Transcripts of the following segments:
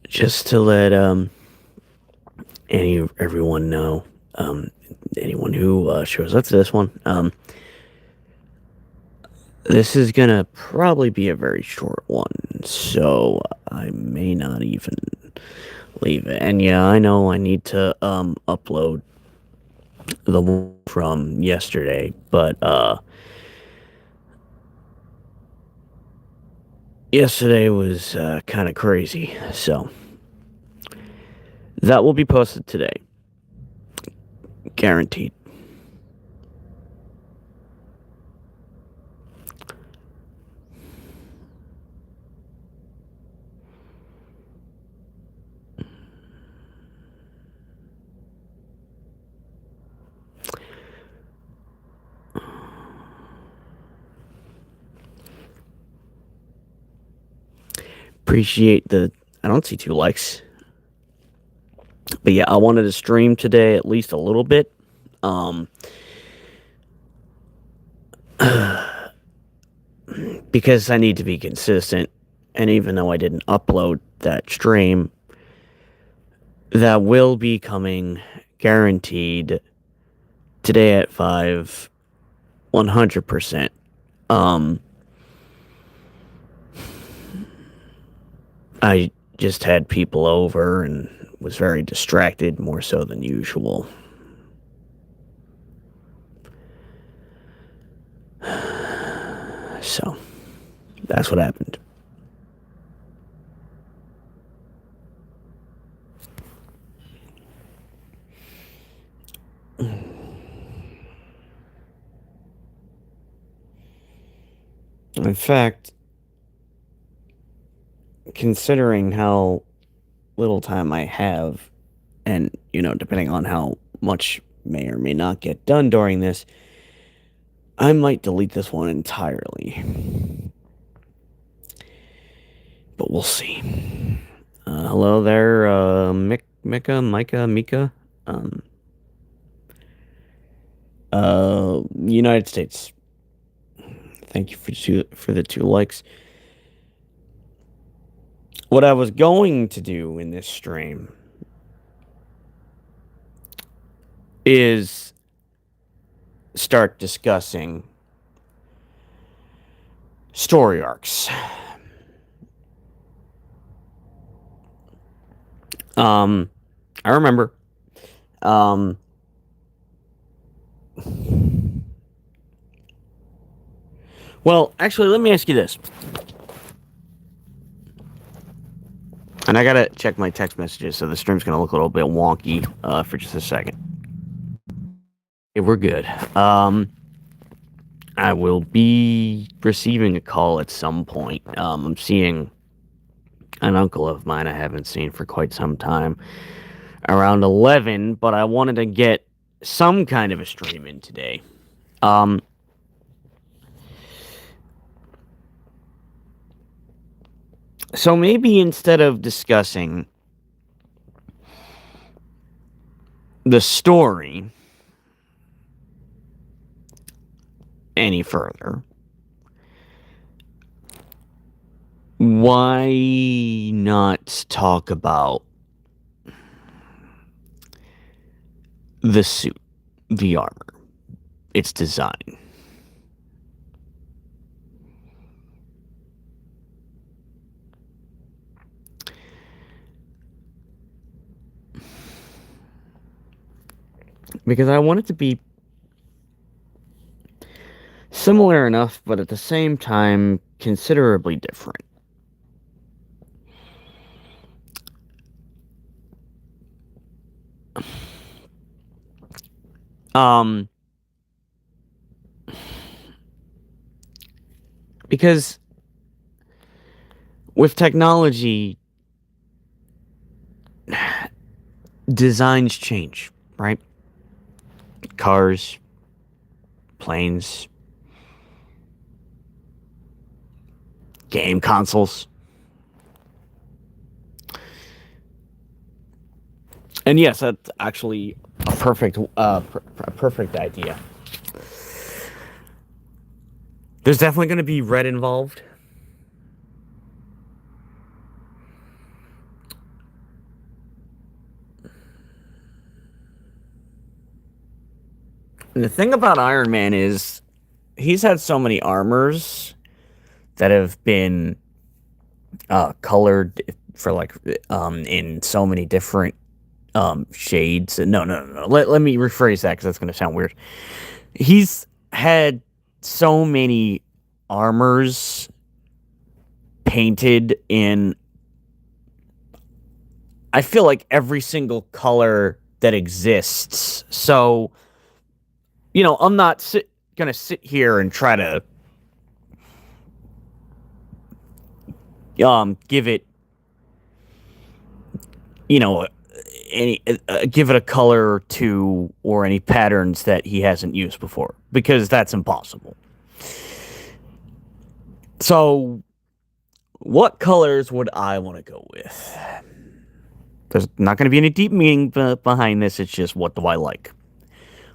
Just to let everyone know, um, anyone who shows up to this one, this is gonna probably be a very short one, so I may not even leave it. And yeah, I know I need to upload the one from yesterday, but yesterday was kind of crazy, so that will be posted today, guaranteed. Appreciate the. I don't see 2 likes. But yeah, I wanted to stream today at least a little bit. Um, because I need to be consistent. And even though I didn't upload that stream, that will be coming guaranteed today at 5, 100%. Um, I just had people over and was very distracted, more so than usual. So, that's what happened. In fact, considering how little time I have, and, depending on how much may or may not get done during this, I might delete this one entirely. But we'll see. Hello there, Mika. Um, United States. Thank you for the 2 likes. What I was going to do in this stream is start discussing story arcs. I remember. Well, actually, let me ask you this. And I gotta check my text messages, so the stream's gonna look a little bit wonky for just a second. Okay, we're good. I will be receiving a call at some point. I'm seeing an uncle of mine I haven't seen for quite some time, around 11, but I wanted to get some kind of a stream in today. So maybe instead of discussing the story any further, why not talk about the suit, the armor, its design? Because I want it to be similar enough, but at the same time, considerably different. Um, because with technology, designs change, right? Cars, planes, game consoles. And yes, that's actually a perfect idea. There's definitely going to be red involved. And the thing about Iron Man is he's had so many armors that have been colored for like in so many different shades. No. Let me rephrase that because that's going to sound weird. He's had so many armors painted in, I feel like, every single color that exists. So, I'm not gonna sit here and try to give it, any give it a color or two or any patterns that he hasn't used before, because that's impossible. So, what colors would I want to go with? There's not going to be any deep meaning behind this. It's just, what do I like?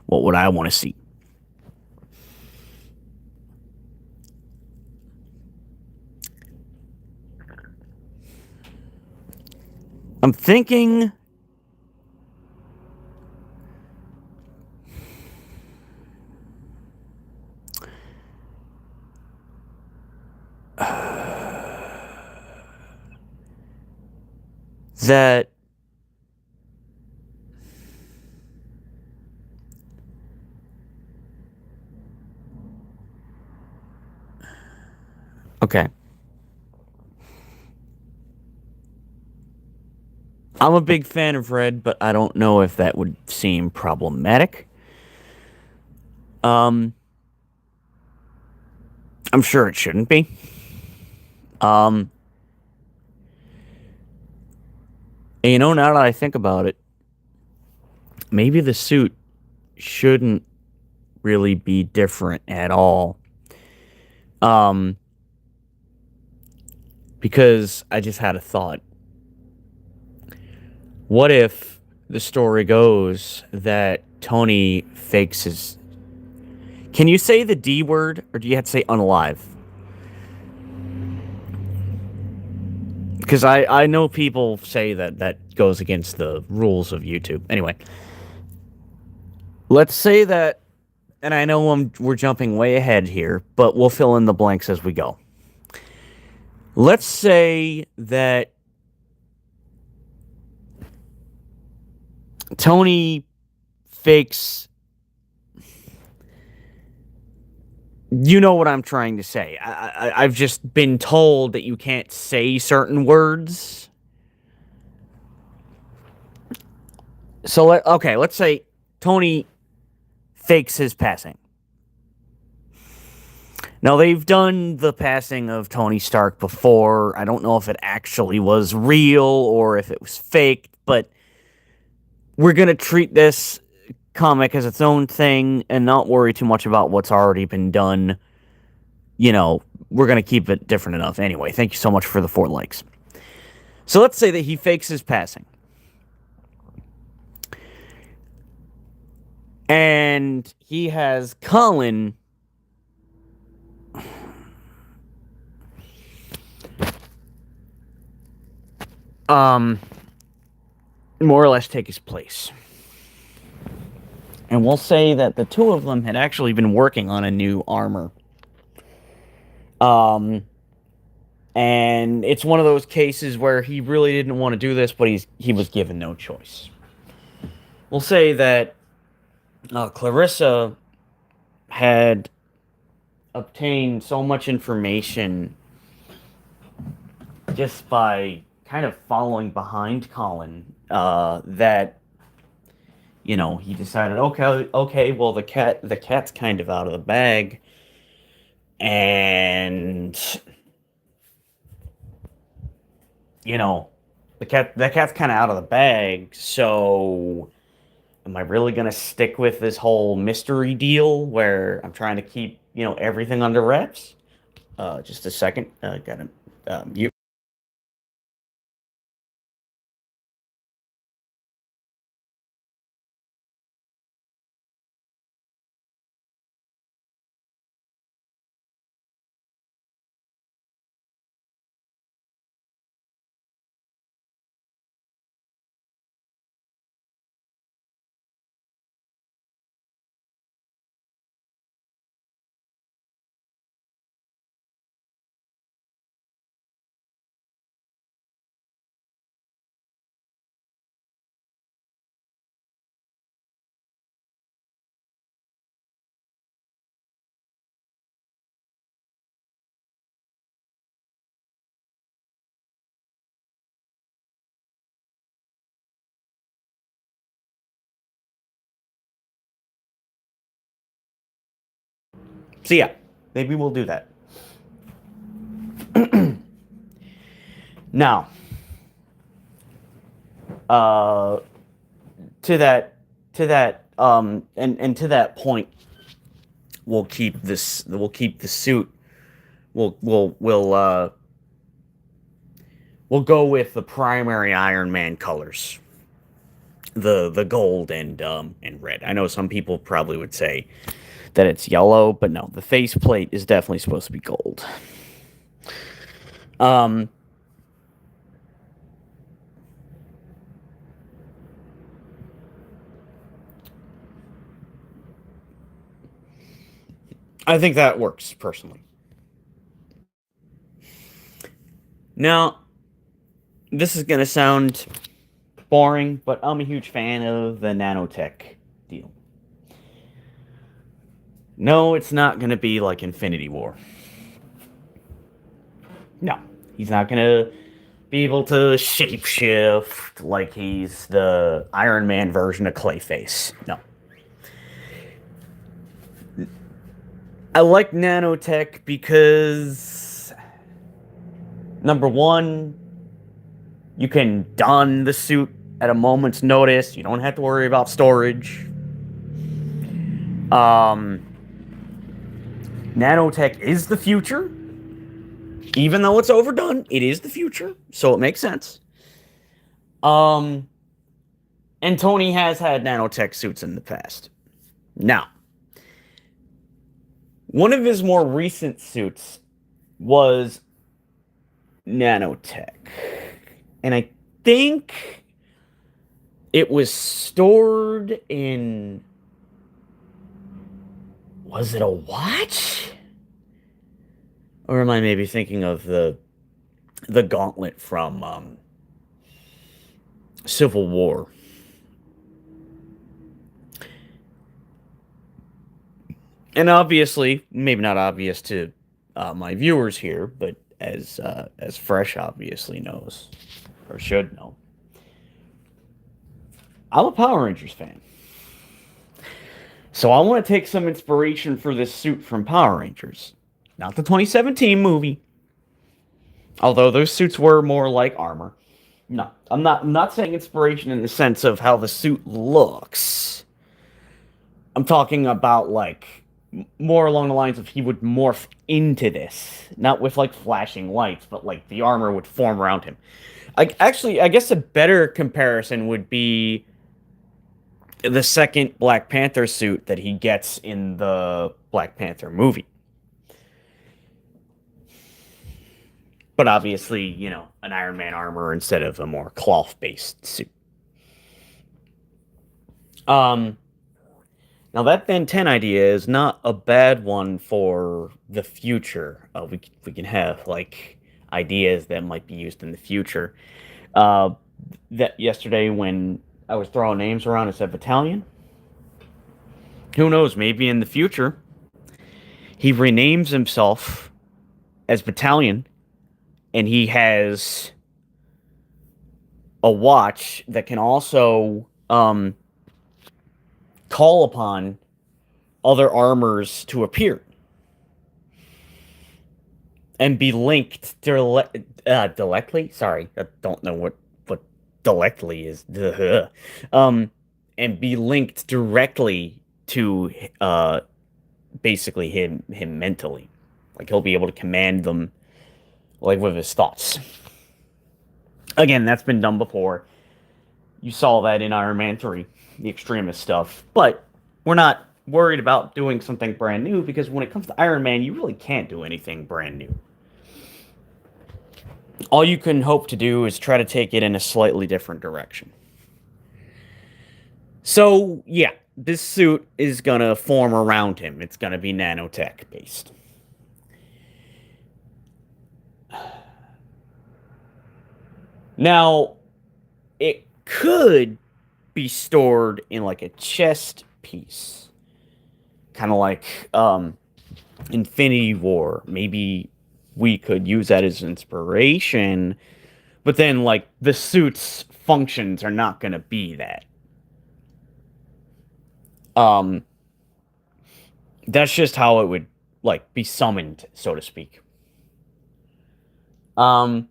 What would I want to see? I'm thinking that okay. I'm a big fan of red, but I don't know if that would seem problematic. Um, I'm sure it shouldn't be. Um, and now that I think about it, maybe the suit shouldn't really be different at all. Um, because I just had a thought. What if the story goes that Tony fakes his... Can you say the D word, or do you have to say unalive? Because I know people say that goes against the rules of YouTube. Anyway, let's say that, and I know we're jumping way ahead here, but we'll fill in the blanks as we go. Let's say that Tony fakes... You know what I'm trying to say. I've just been told that you can't say certain words. So, let's say Tony fakes his passing. Now, they've done the passing of Tony Stark before. I don't know if it actually was real or if it was fake, but we're going to treat this comic as its own thing and not worry too much about what's already been done. We're going to keep it different enough. Anyway, thank you so much for the 4 likes. So let's say that he fakes his passing. And he has Colin more or less take his place. And we'll say that the two of them had actually been working on a new armor. And it's one of those cases where he really didn't want to do this, but he was given no choice. We'll say that Clarissa had obtained so much information just by kind of following behind Colin that he decided, okay, well the cat's kind of out of the bag, and you know, the cat's kind of out of the bag. So, am I really gonna stick with this whole mystery deal where I'm trying to keep everything under wraps? Just a second. Gotta mute. So yeah, maybe we'll do that. Now, uh, to that, and to that point, We'll keep the suit. We'll go with the primary Iron Man colors, the gold and red. I know some people probably would say that it's yellow, but no, the faceplate is definitely supposed to be gold. Um, I think that works personally. Now, this is gonna sound boring, but I'm a huge fan of the nanotech deal. No, it's not gonna be like Infinity War. No, he's not gonna be able to shapeshift like he's the Iron Man version of Clayface. No. I like nanotech because, number one, you can don the suit at a moment's notice. You don't have to worry about storage. Um, Nanotech is the future. Even though it's overdone, it is the future, so it makes sense. Um, and Tony has had nanotech suits in the past. Now, one of his more recent suits was nanotech. And I think it was stored in. Was it a watch? Or am I maybe thinking of the gauntlet from Civil War? And obviously, maybe not obvious to my viewers here, but as Fresh obviously knows or should know, I'm a Power Rangers fan. So I want to take some inspiration for this suit from Power Rangers. Not the 2017 movie, although those suits were more like armor. No, I'm not saying inspiration in the sense of how the suit looks. I'm talking about like more along the lines of he would morph into this, not with like flashing lights, but like the armor would form around him. I guess a better comparison would be the second Black Panther suit that he gets in the Black Panther movie. But obviously, an Iron Man armor instead of a more cloth-based suit. Um, Now that Ben 10 idea is not a bad one for the future. We can have like ideas that might be used in the future. Uh, that yesterday when I was throwing names around, it said battalion. Who knows? Maybe in the future he renames himself as battalion, and he has a watch that can also call upon other armors to appear and be linked directly. Sorry, I don't know what directly is. Um, and be linked directly to basically him mentally. Like he'll be able to command them like with his thoughts. Again, that's been done before. You saw that in Iron Man 3, the extremist stuff. But we're not worried about doing something brand new because when it comes to Iron Man, you really can't do anything brand new. All you can hope to do is try to take it in a slightly different direction. So, yeah, this suit is going to form around him. It's going to be nanotech based. Now, it could be stored in like a chest piece, kind of like Infinity War. Maybe we could use that as inspiration, but then like the suit's functions are not going to be that. Um, that's just how it would like be summoned, so to speak. Um,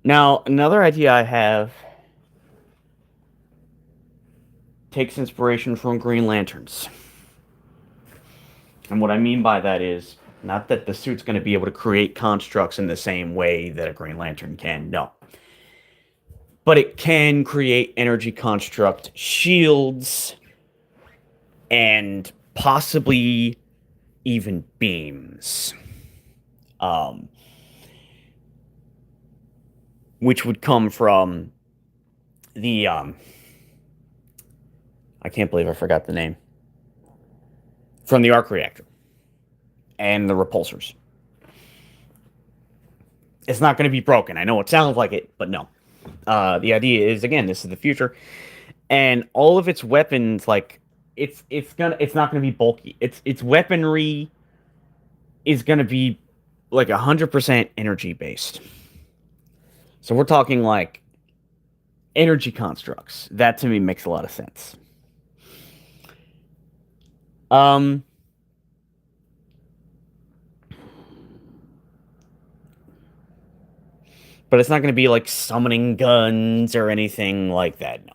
Now another idea I have takes inspiration from Green Lanterns. And what I mean by that is not that the suit's going to be able to create constructs in the same way that a Green Lantern can, no. But it can create energy construct shields and possibly even beams. Um, which would come from the I can't believe I forgot the name. From the arc reactor and the repulsors. It's not going to be broken. I know it sounds like it, but no. The idea is again, this is the future, and all of its weapons, like it's not gonna be bulky. Its weaponry is gonna be like 100% energy based. So we're talking like energy constructs. That to me makes a lot of sense. Um, but it's not going to be like summoning guns or anything like that. No.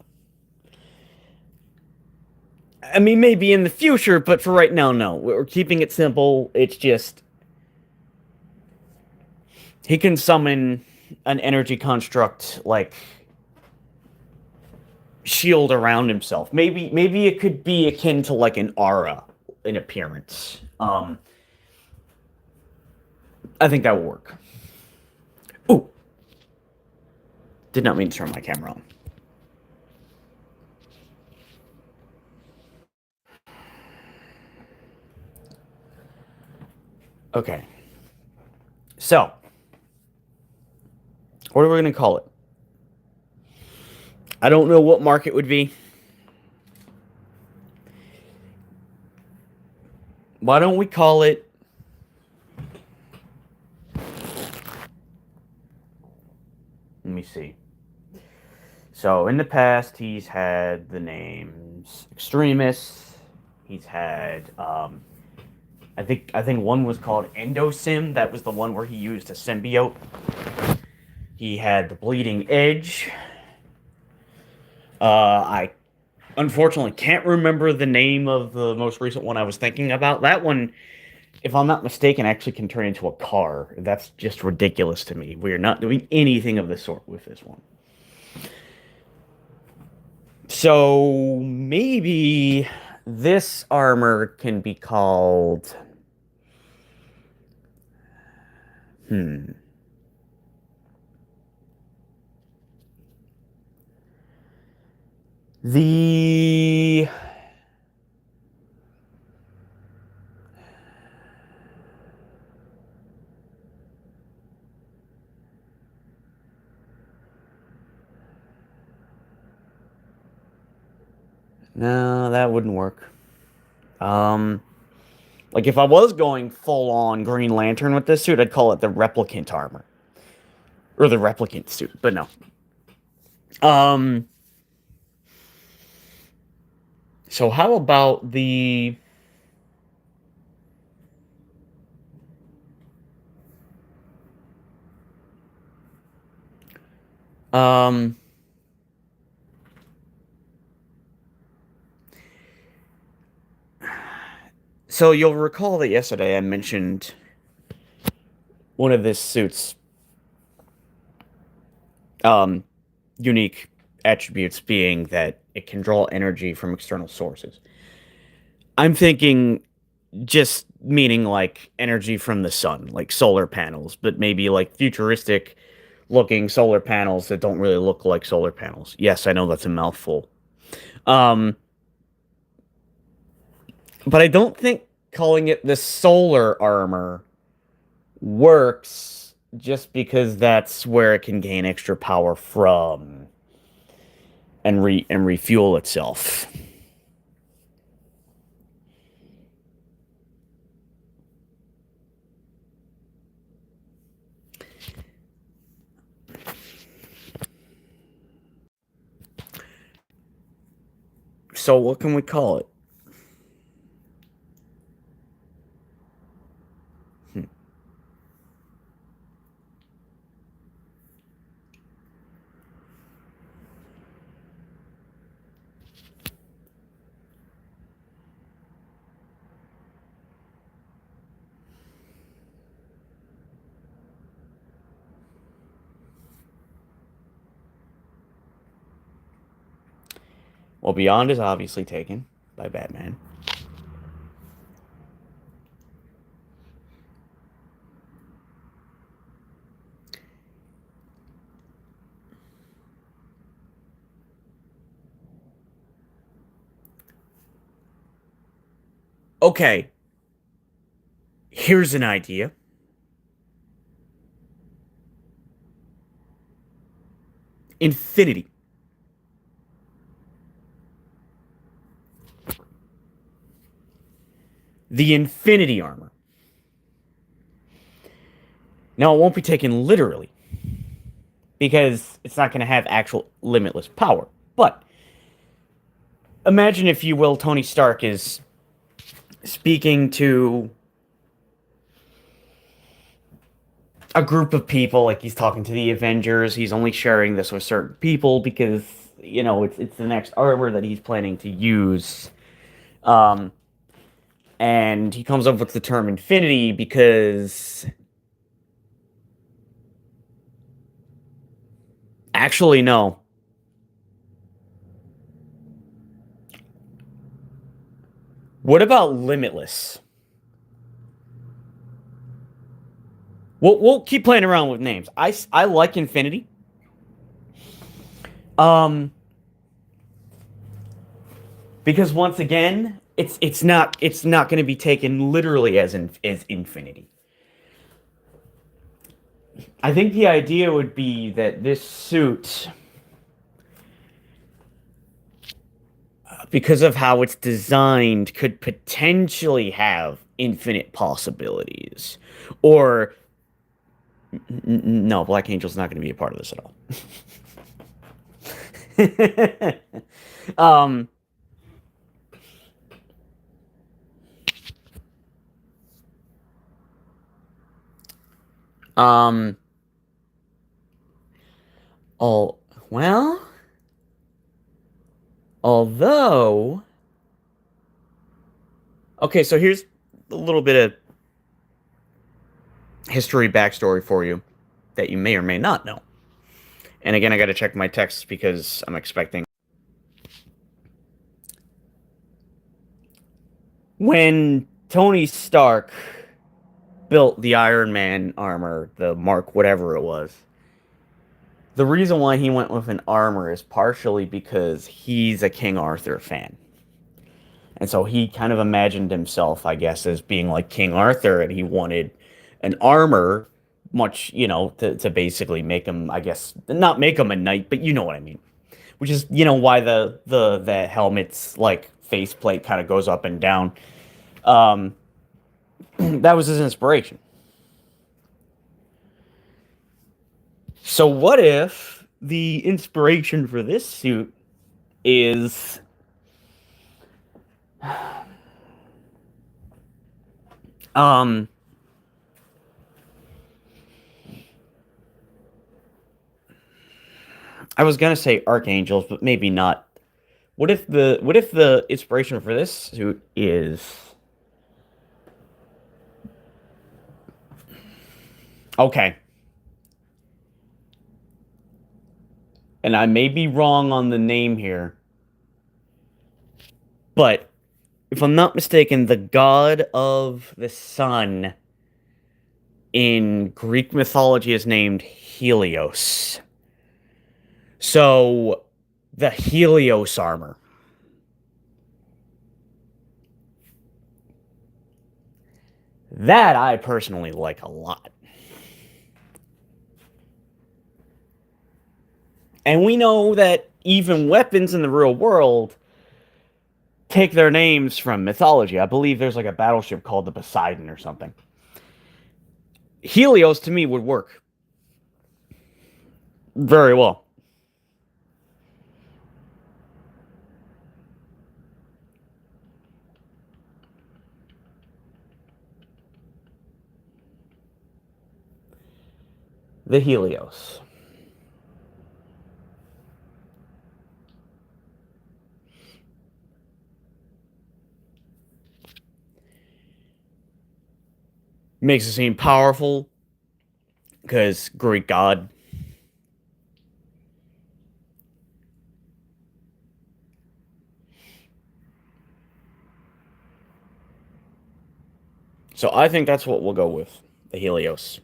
I mean, maybe in the future, but for right now, no. We're keeping it simple. It's just he can summon an energy construct like shield around himself. Maybe it could be akin to like an aura in appearance. I think that will work. Ooh, did not mean to turn my camera on. Okay. So, what are we going to call it? I don't know what mark it would be. Why don't we call it? Let me see. So, in the past, he's had the names Extremis. He's had, I think one was called Endosim. That was the one where he used a symbiote. He had the Bleeding Edge. I unfortunately can't remember the name of the most recent one I was thinking about. That one, if I'm not mistaken, actually can turn into a car. That's just ridiculous to me. We're not doing anything of the sort with this one. So maybe this armor can be called. Hmm. The No, that wouldn't work. Um, Like if I was going full on Green Lantern with this suit, I'd call it the replicant armor or the replicant suit. But no. Um. So how about the um? So you'll recall that yesterday I mentioned one of this suit's um unique attributes being that it can draw energy from external sources. I'm thinking just meaning like energy from the sun, like solar panels, but maybe like futuristic looking solar panels that don't really look like solar panels. Yes, I know that's a mouthful. Um, but I don't think calling it the solar armor works just because that's where it can gain extra power from and refuel itself. So what can we call it? Hmm. Well, Beyond is obviously taken by Batman. Okay, here's an idea. Infinity. The Infinity Armor. Now, it won't be taken literally because it's not going to have actual limitless power. But imagine, if you will, Tony Stark is speaking to a group of people, like he's talking to the Avengers. He's only sharing this with certain people because it's the next armor that he's planning to use. Um, and he comes up with the term Infinity because actually no. What about Limitless? We'll keep playing around with names. I like Infinity. Um, because once again, it's not going to be taken literally as infinity. I think the idea would be that this suit, because of how it's designed, could potentially have infinite possibilities. Or no, Black Angel's not going to be a part of this at all. Um, all well, although, okay, so here's a little bit of history backstory for you that you may or may not know. And again, I got to check my texts because I'm expecting. When Tony Stark built the Iron Man armor, the Mark whatever it was, the reason why he went with an armor is partially because he's a King Arthur fan. And so he kind of imagined himself, I guess, as being like King Arthur, and he wanted an armor, much, to basically make him, I guess, not make him a knight, but you know what I mean. Which is, why the helmet's like faceplate kind of goes up and down. Um, That was his inspiration. So what if the inspiration for this suit is um I was gonna say archangels, but maybe not. What if the inspiration for this suit is okay? And I may be wrong on the name here, but if I'm not mistaken, the god of the sun in Greek mythology is named Helios. So the Helios armor. That I personally like a lot. And we know that even weapons in the real world take their names from mythology. I believe there's like a battleship called the Poseidon or something. Helios to me would work very well. The Helios. Makes it seem powerful because Greek god. So I think that's what we'll go with. The Helios.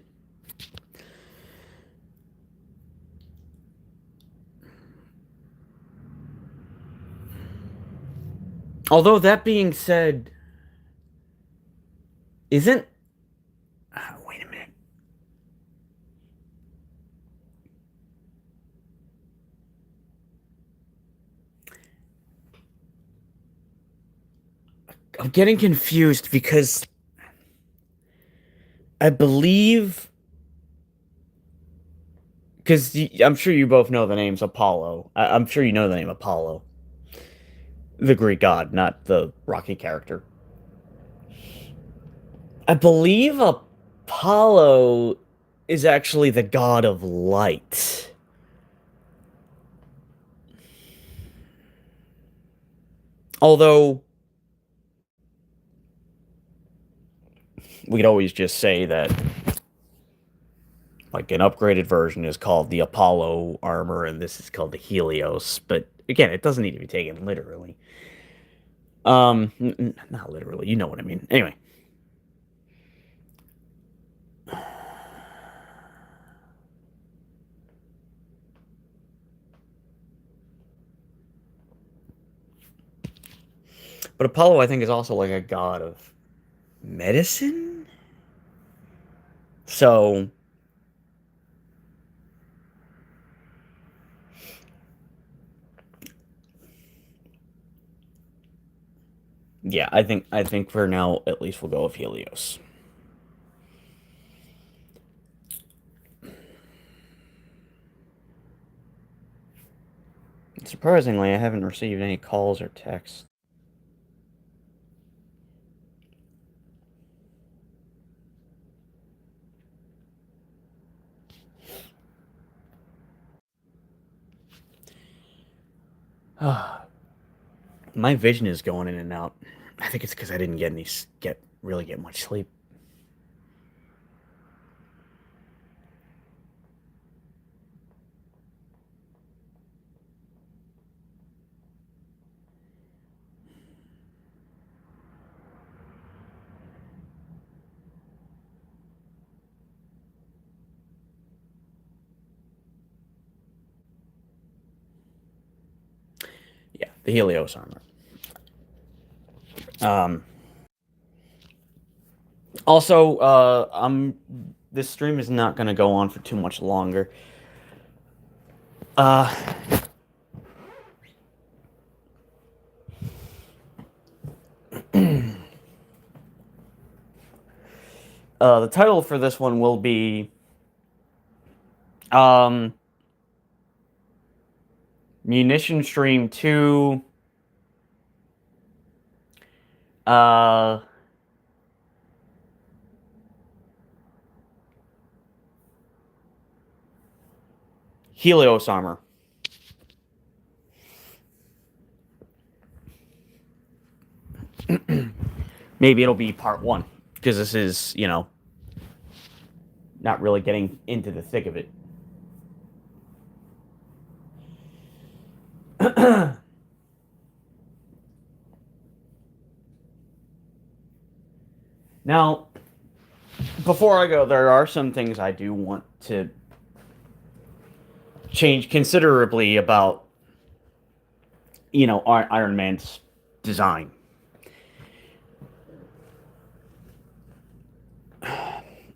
Although that being said, isn't wait a minute. I'm getting confused because I believe because I'm sure you both know the name's Apollo. I'm sure you know the name Apollo, the Greek god, not the Rocky character. I believe Apollo is actually the god of light. Although we could always just say that like an upgraded version is called the Apollo armor and this is called the Helios, but again, it doesn't need to be taken literally. Not literally, you know what I mean. Anyway, but Apollo I think is also like a god of medicine. So, yeah, I think for now at least we'll go with Helios. Surprisingly, I haven't received any calls or texts. My vision is going in and out. I think it's because I didn't get much sleep. Yeah, the Helios armor. Um, Also, this stream is not going to go on for too much longer. Uh, The title for this one will be um, Munition Stream 2 uh, Helios armor. Maybe it'll be part 1, because this is, not really getting into the thick of it. Now, before I go, there are some things I do want to change considerably about, Iron Man's design.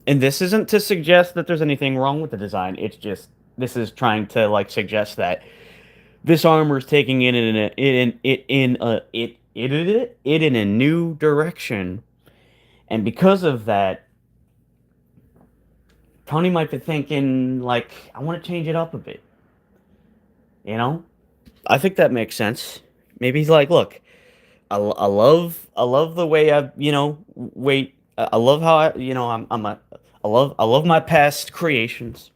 And this isn't to suggest that there's anything wrong with the design. It's just, this is trying to like suggest that this armor is taking it in a new direction, and because of that, Tony might be thinking like, I want to change it up a bit. I think that makes sense. Maybe he's like, look, I love the way I love how I love my past creations,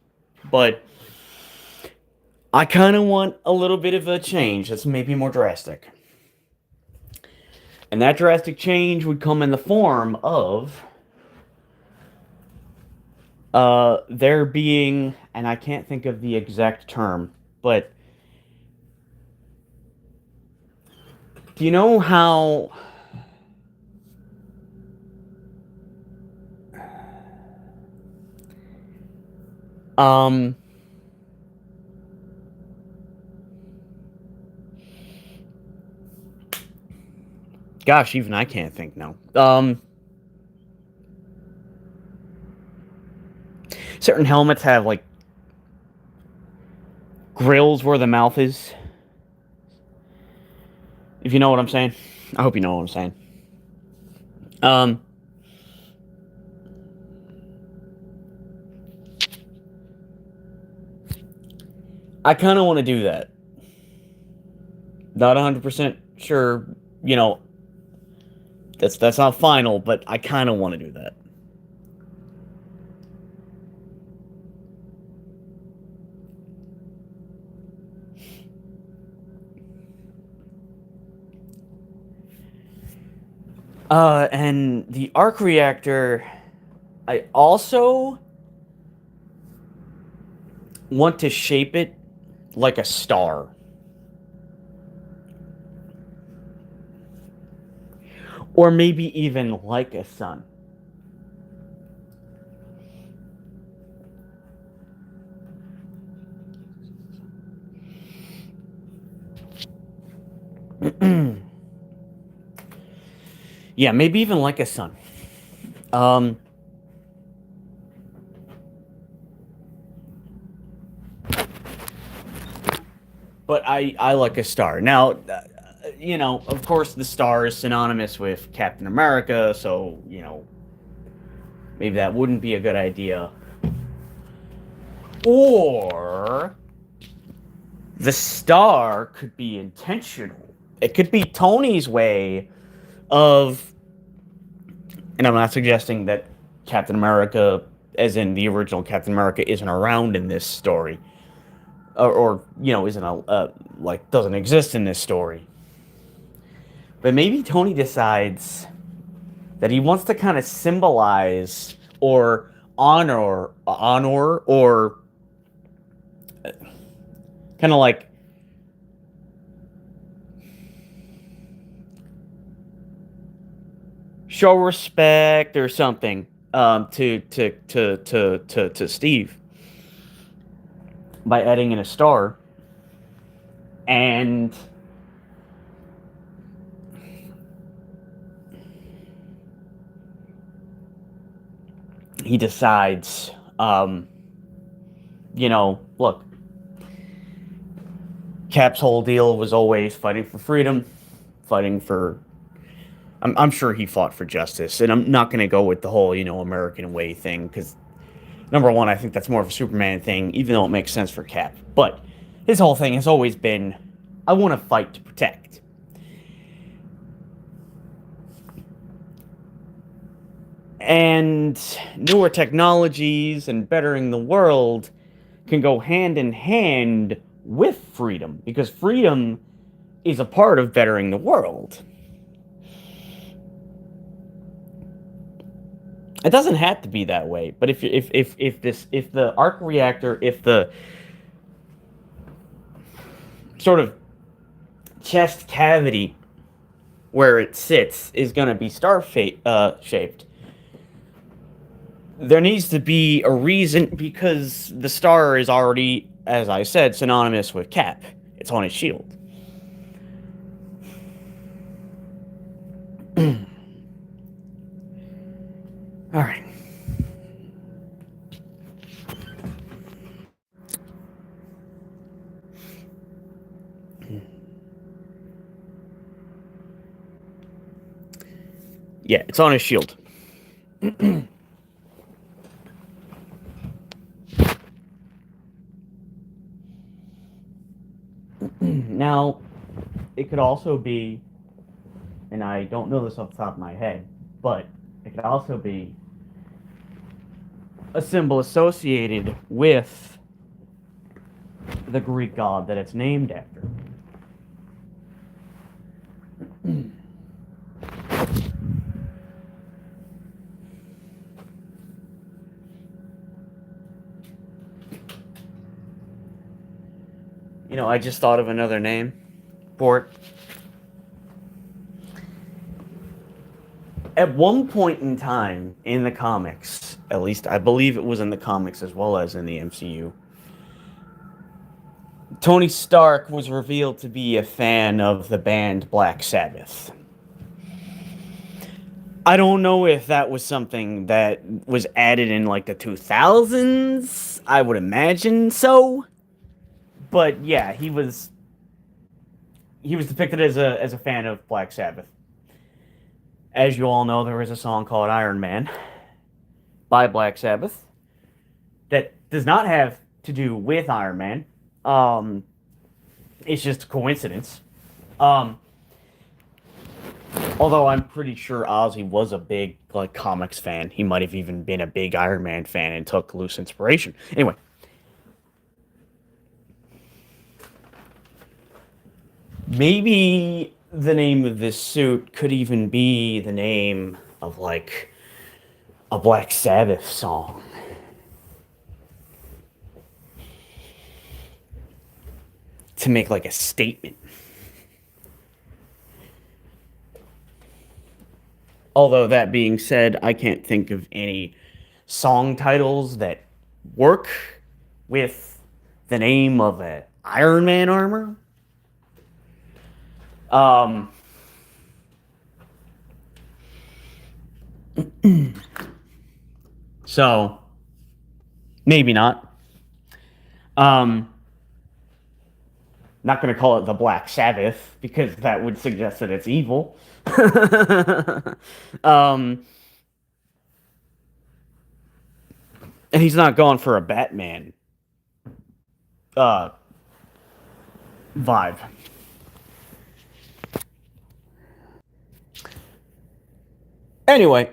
but I kind of want a little bit of a change that's maybe more drastic. And that drastic change would come in the form of there being, and I can't think of the exact term, but do you know how gosh, even I can't think now. Certain helmets have like grills where the mouth is. If you know what I'm saying. I hope you know what I'm saying. I kind of want to do that. Not 100% sure, that's not final, but I kind of want to do that. And the arc reactor, I also want to shape it like a star. Or maybe even like a sun. Yeah, maybe even like a sun. But I like a star. Now, of course, the star is synonymous with Captain America, so, maybe that wouldn't be a good idea. Or the star could be intentional. It could be Tony's way of, and I'm not suggesting that Captain America, as in the original Captain America, isn't around in this story, or isn't doesn't exist in this story. But maybe Tony decides that he wants to kind of symbolize or honor, or kind of like show respect or something to Steve by adding in a star. And he decides, look, Cap's whole deal was always fighting for freedom, fighting for I'm sure he fought for justice, and I'm not going to go with the whole, American way thing, because number one, I think that's more of a Superman thing, even though it makes sense for Cap. But his whole thing has always been, I want to fight to protect. And newer technologies and bettering the world can go hand in hand with freedom, because freedom is a part of bettering the world. It doesn't have to be that way, but if the arc reactor, if the sort of chest cavity where it sits is going to be shaped, there needs to be a reason, because the star is already, as I said, synonymous with Cap. It's on his shield. All right. Yeah, it's on his shield. Now, it could also be, and I don't know this off the top of my head, but it could also be a symbol associated with the Greek god that it's named after. I just thought of another name for it. At one point in time in the comics, at least I believe it was in the comics as well as in the MCU, Tony Stark was revealed to be a fan of the band Black Sabbath. I don't know if that was something that was added in like the 2000s. I would imagine so. But yeah, he was depicted as a fan of Black Sabbath. As you all know, there is a song called Iron Man by Black Sabbath that does not have to do with Iron Man. It's just a coincidence. Although I'm pretty sure Ozzy was a big comics fan. He might have even been a big Iron Man fan and took loose inspiration. Anyway. Maybe the name of this suit could even be the name of a Black Sabbath song. To make a statement. Although that being said, I can't think of any song titles that work with the name of an Iron Man armor. So maybe not. Not going to call it the Black Sabbath because that would suggest that it's evil. And he's not going for a Batman vibe. Anyway,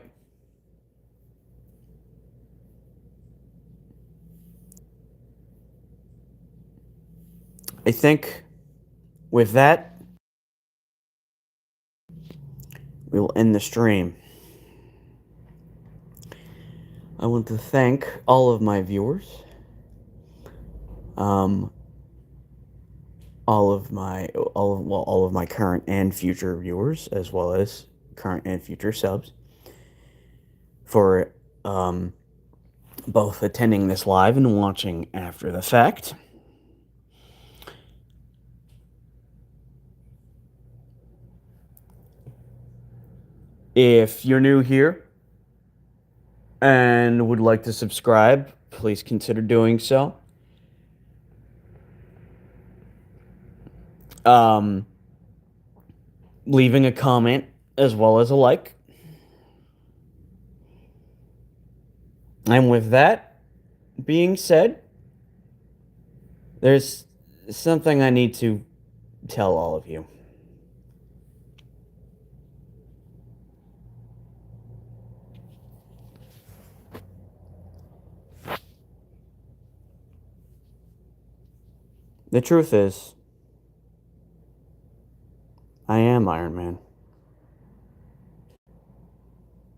I think with that, we'll end the stream. I want to thank all of my viewers, all of my current and future viewers, as well as current and future subs, for both attending this live and watching after the fact. If you're new here and would like to subscribe, please consider doing so. Leaving a comment as well as a like. And with that being said, there's something I need to tell all of you. The truth is, I am Iron Man.